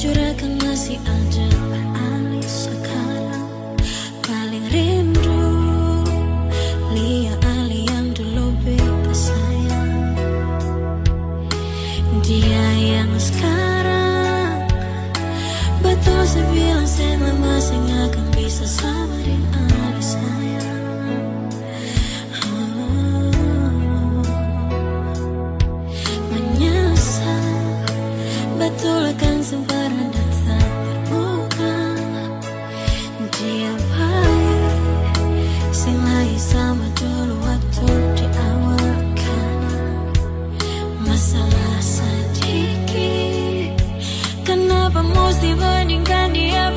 jujur akan masih ada beralih sekarang. Paling rindu Lia Ali yang dulu beta sayang. Dia yang sekarang betul saya bilang saya masih akan bisa sama dengan Ali sayang. Menyesal betul akan sempurna dan tak terbuka. Dia baik sing lagi sama dulu waktu di awal kan. Masalah sedikit, kenapa mesti bandingkan dia